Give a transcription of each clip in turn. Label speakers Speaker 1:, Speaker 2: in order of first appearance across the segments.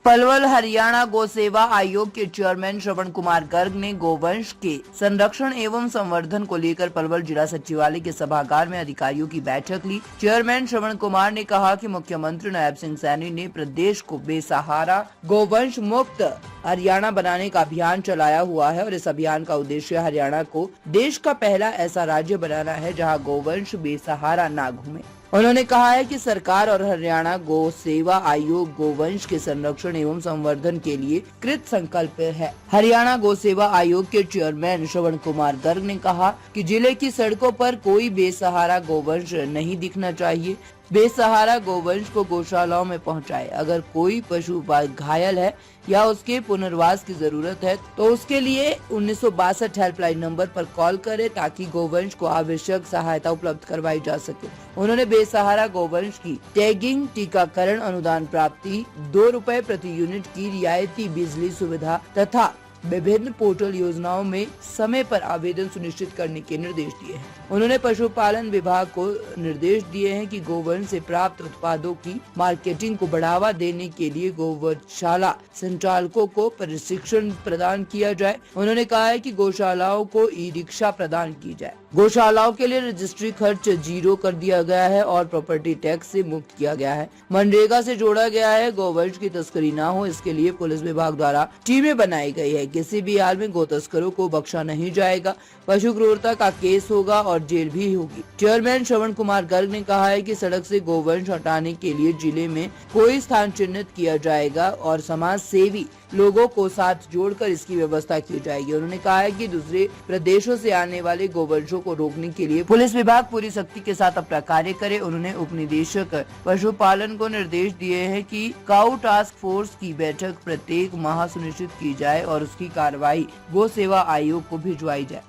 Speaker 1: पलवल हरियाणा गौ सेवा आयोग के चेयरमैन श्रवण कुमार गर्ग ने गौवंश के संरक्षण एवं संवर्धन को लेकर पलवल जिला सचिवालय के सभागार में अधिकारियों की बैठक ली। चेयरमैन श्रवण कुमार ने कहा कि मुख्यमंत्री नायब सिंह सैनी ने प्रदेश को बेसहारा गौवंश मुक्त हरियाणा बनाने का अभियान चलाया हुआ है और इस अभियान का उद्देश्य हरियाणा को देश का पहला ऐसा राज्य बनाना है जहां गौवंश बेसहारा ना घूमे। उन्होंने कहा है कि सरकार और हरियाणा गौ सेवा आयोग गौवंश के संरक्षण एवं संवर्धन के लिए कृत संकल्प है। हरियाणा गौ सेवा आयोग के चेयरमैन श्रवण कुमार गर्ग ने कहा कि जिले की सड़कों पर कोई बेसहारा गौवंश नहीं दिखना चाहिए। बेसहारा गौवंश को गौशालाओं में पहुंचाए। अगर कोई पशु घायल है या उसके पुनर्वास की जरूरत है तो उसके लिए 1962 हेल्पलाइन नंबर पर कॉल करे ताकि गौवंश को आवश्यक सहायता उपलब्ध करवाई जा सके। उन्होंने बेसहारा गौवंश की टैगिंग, टीकाकरण अनुदान प्राप्ति, ₹2 प्रति यूनिट की रियायती बिजली सुविधा तथा विभिन्न पोर्टल योजनाओं में समय पर आवेदन सुनिश्चित करने के निर्देश दिए हैं। उन्होंने पशुपालन विभाग को निर्देश दिए हैं कि गौवंश से प्राप्त उत्पादों की मार्केटिंग को बढ़ावा देने के लिए गौशाला संचालकों को प्रशिक्षण प्रदान किया जाए। उन्होंने कहा है कि गौशालाओं को ई रिक्शा प्रदान की जाए। गौशालाओं के लिए रजिस्ट्री खर्च 0 कर दिया गया है और प्रॉपर्टी टैक्स से मुक्त किया गया है। मनरेगा से जोड़ा गया है। गौवंश की तस्करी न हो इसके लिए पुलिस विभाग द्वारा टीमें बनाई गई है। किसी भी हाल में गौ तस्करों को बख्शा नहीं जाएगा। पशु क्रूरता का केस होगा और जेल भी होगी। चेयरमैन श्रवण कुमार गर्ग ने कहा है कि सड़क से गौवंश हटाने के लिए जिले में कोई स्थान चिन्हित किया जाएगा और समाज सेवी लोगों को साथ जोड़कर इसकी व्यवस्था की जाएगी। उन्होंने कहा है कि दूसरे प्रदेशों से आने वाले गौवंशों को रोकने के लिए पुलिस विभाग पूरी सख्ती के साथ अपना कार्य करे। उन्होंने उप निदेशक पशुपालन को निर्देश दिए हैं कि काऊ टास्क फोर्स की बैठक प्रत्येक माह सुनिश्चित की जाए और उसकी कार्रवाई गौ सेवा आयोग को भिजवाई जाए।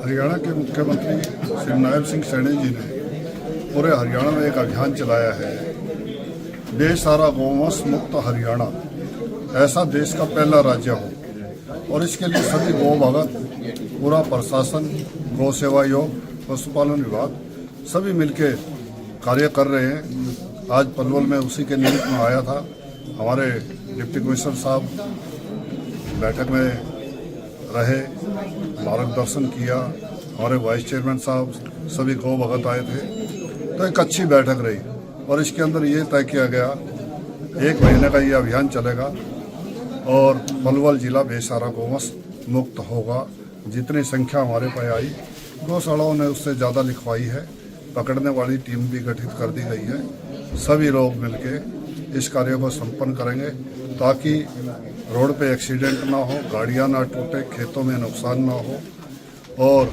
Speaker 2: हरियाणा के मुख्यमंत्री श्री नायब सिंह सैनी जी ने पूरे हरियाणा में एक अभियान चलाया है, बेसहारा गौवंश मुक्त हरियाणा, ऐसा देश का पहला राज्य हो। और इसके लिए सभी गौ भगत, पूरा प्रशासन, गौ सेवा आयोग, पशुपालन विभाग सभी मिलके कार्य कर रहे हैं। आज पलवल में उसी के निमित्त में आया था। हमारे डिप्टी कमिश्नर साहब बैठक में रहे, मार्गदर्शन किया। हमारे वाइस चेयरमैन साहब सभी गौ भगत आए थे, तो एक अच्छी बैठक रही और इसके अंदर ये तय किया गया 1 महीने का ये अभियान चलेगा और पलवल जिला बेसहारा गौवंश मुक्त होगा। जितनी संख्या हमारे पास आई, गौशालाओं ने उससे ज़्यादा लिखवाई है। पकड़ने वाली टीम भी गठित कर दी गई है। सभी लोग मिलके इस कार्य को संपन्न करेंगे ताकि रोड पे एक्सीडेंट ना हो, गाड़ियां ना टूटे, खेतों में नुकसान ना हो और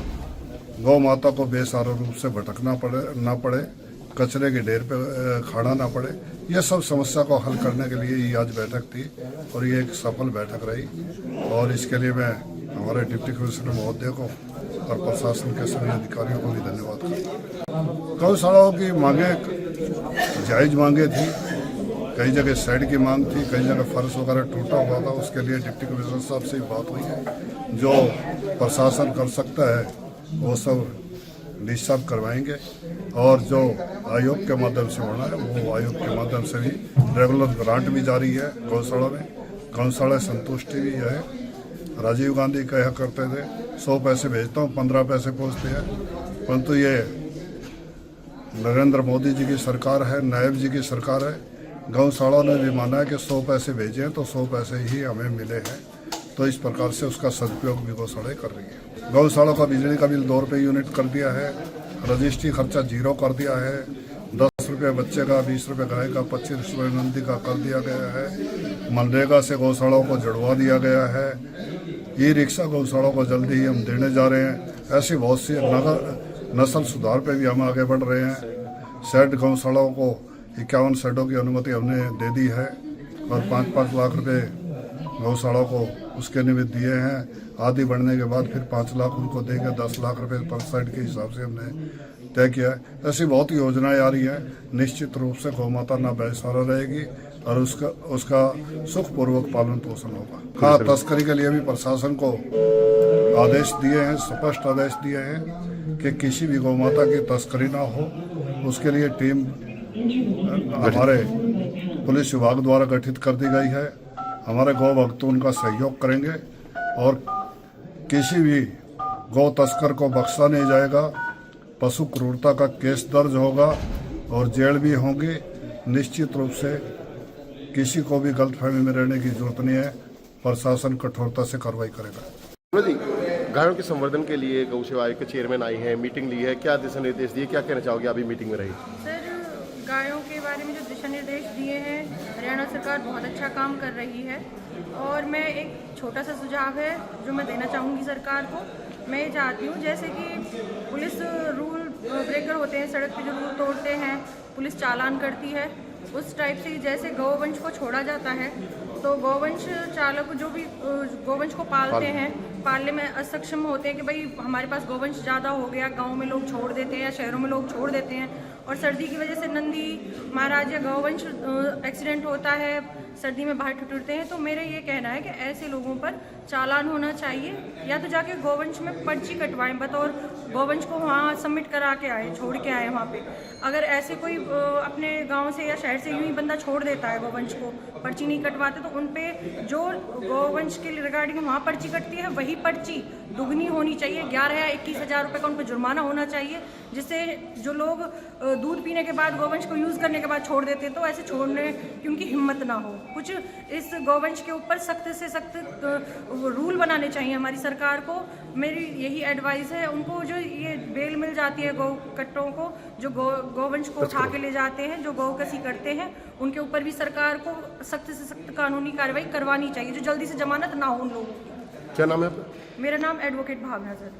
Speaker 2: गौ माता को बेसहारा रूप से भटकना ना पड़े, कचरे के ढेर पे खाना ना पड़े। यह सब समस्या को हल करने के लिए ये आज बैठक थी और ये एक सफल बैठक रही और इसके लिए मैं हमारे डिप्टी कमिश्नर महोदय को और प्रशासन के सभी अधिकारियों को भी धन्यवाद करता हूँ। गौशालाओं की मांगे जायज मांगे थी, कई जगह शेड की मांग थी, कई जगह फर्श वगैरह टूटा हुआ था। उसके लिए डिप्टी कमिश्नर साहब से बात हुई है। जो प्रशासन कर सकता है वो सब निश्चित करवाएंगे और जो आयोग के माध्यम से होना है वो आयोग के माध्यम से भी रेगुलर ग्रांट भी जारी है। गौशाला में गौशाला संतुष्टि भी है। राजीव गांधी कहा करते थे 100 पैसे भेजता हूँ 15 पैसे पहुँचते हैं, परंतु ये नरेंद्र मोदी जी की सरकार है, नायब जी की सरकार है। गौशाला ने भी माना है कि 100 पैसे भेजे तो 100 पैसे ही हमें मिले हैं, तो इस प्रकार से उसका सदुपयोग भी गौशाला कर रही है। गौशाला का बिजली का बिल ₹2 यूनिट कर दिया है। रजिस्ट्री खर्चा 0 कर दिया है। 10 रुपये बच्चे का, 20 रुपये गाय का, 25 रुपये नंदी का कर दिया गया है। मनरेगा से गौशालाओं को जुड़वा दिया गया है। ई रिक्शा गौशालाओं को जल्दी ही हम देने जा रहे हैं। ऐसी बहुत सी नस्ल सुधार पे भी हम आगे बढ़ रहे हैं। शेड गौशालाओं को 51 शेडों की अनुमति हमने दे दी है और 5-5 लाख रुपए गौशालाओं को उसके निमित्त दिए हैं। आदि बढ़ने के बाद फिर 5 लाख उनको देंगे। 10 लाख रुपए पर साइड के हिसाब से हमने तय किया है। ऐसी बहुत योजनाएं आ रही हैं। निश्चित रूप से गौ माता ना बेसहारा रहेगी और उसका सुखपूर्वक पालन पोषण होगा। हाँ, तस्करी के लिए भी प्रशासन को आदेश दिए हैं, स्पष्ट आदेश दिए हैं कि किसी भी गौ माता की तस्करी ना हो। उसके लिए टीम हमारे पुलिस विभाग द्वारा गठित कर दी गई है। हमारे गौ भक्त उनका सहयोग करेंगे और किसी भी गौ तस्कर को बख्शा नहीं जाएगा। पशु क्रूरता का केस दर्ज होगा और जेल भी होंगी। निश्चित रूप से किसी को भी गलतफहमी में रहने की जरूरत नहीं है। प्रशासन कठोरता से कार्रवाई करेगा।
Speaker 3: जी, गायों के संवर्धन के लिए गौ सेवा आयोग के चेयरमैन आए हैं, मीटिंग ली है, क्या दिशा निर्देश दिए, क्या कहना चाहोगे? अभी मीटिंग में रही
Speaker 4: सर, गायों के बारे में जो दिशा निर्देश दिए हैं, हरियाणा सरकार बहुत अच्छा काम कर रही है। और मैं एक छोटा सा सुझाव है जो मैं देना चाहूँगी सरकार को। मैं ये चाहती हूँ जैसे कि पुलिस रूल ब्रेकर होते हैं, सड़क पे जो रूल तोड़ते हैं पुलिस चालान करती है, उस टाइप से जैसे गौवंश को छोड़ा जाता है तो गौवंश चालक जो भी गौवंश को पालते हैं, पालने में असक्षम होते हैं कि भाई हमारे पास गौवंश ज़्यादा हो गया, गांव में लोग छोड़ देते हैं या शहरों में लोग छोड़ देते हैं और सर्दी की वजह से नंदी महाराज या गौवंश एक्सीडेंट होता है, सर्दी में बाहर ठिठुरते हैं। तो मेरा ये कहना है कि ऐसे लोगों पर चालान होना चाहिए, या तो जाके गौवंश में पर्ची कटवाएं, बतौर गौवंश को वहाँ सबमिट करा के आए, छोड़ के आए वहाँ पे। अगर ऐसे कोई अपने गांव से या शहर से यूँ ही बंदा छोड़ देता है गौवंश को, पर्ची नहीं कटवाते, तो उन पे जो गौवंश के रिगार्डिंग वहाँ पर्ची कटती है वही पर्ची दुगनी होनी चाहिए। 11 या 21 हज़ार रुपये का उन पर जुर्माना होना चाहिए, जिससे जो लोग दूध पीने के बाद गौवंश को यूज़ करने के बाद छोड़ देते हैं तो ऐसे छोड़ने की उनकी हिम्मत ना हो। कुछ इस गौवंश के ऊपर सख्त से सख्त रूल बनाने चाहिए हमारी सरकार को। मेरी यही एडवाइस है उनको। जो ये बेल मिल जाती है गौ कट्टों को, जो गौवंश को उठा के ले जाते हैं, जो गौकसी करते हैं, उनके ऊपर भी सरकार को सख्त से सख्त कानूनी कार्रवाई करवानी चाहिए, जो जल्दी से जमानत ना हो उन लोगों की।
Speaker 3: क्या नाम है आपका?
Speaker 4: मेरा नाम एडवोकेट भावना सर।